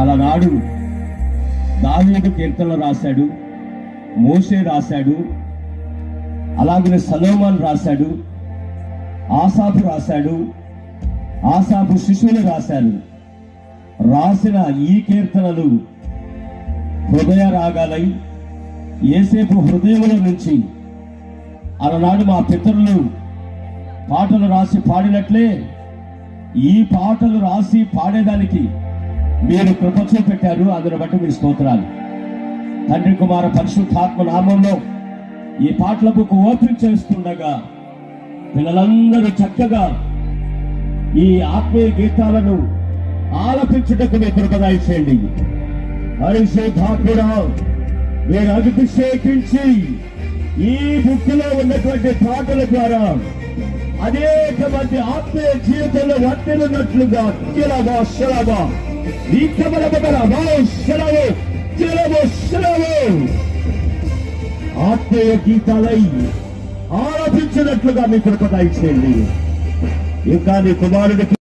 అలనాడు దావీదు కీర్తనలు రాశాడు, మోషే రాశాడు, అలాగనే సలోమాన్ రాశాడు, ఆసాపు రాశాడు, ఆసాపు శిష్యులు రాశారు. రాసిన ఈ కీర్తనలు హృదయ రాగాలై యేసేపు హృదయముల నుంచి అలనాడు మా పితరులు పాటలు రాసి పాడినట్లే ఈ పాటలు రాసి పాడేదానికి మీరు కృప చూపెట్టారు. అందుని బట్టి మీ స్తోత్రాలు. తండ్రి కుమార పరిశుద్ధాత్మ నామంలో ఈ పాటల బుక్ ఓపెన్ చేస్తుండగా పిల్లలందరూ చక్కగా ఈ ఆత్మీయ గీతాలను ఆలపించుటకు మీ కృప దయచేయండి. పరిశుద్ధాత్ముడా మీరు అభిషేకించి ఈ బుక్ లో ఉన్నటువంటి పాటల ద్వారా అనేక మంది ఆత్మీయ జీవితంలో వర్తిల్లినట్లుగా ఆత్మీయ గీతాలై ఆలపించినట్లుగా మీ కృప దయచేయండి. ఇంకా నీ కుమారుడికి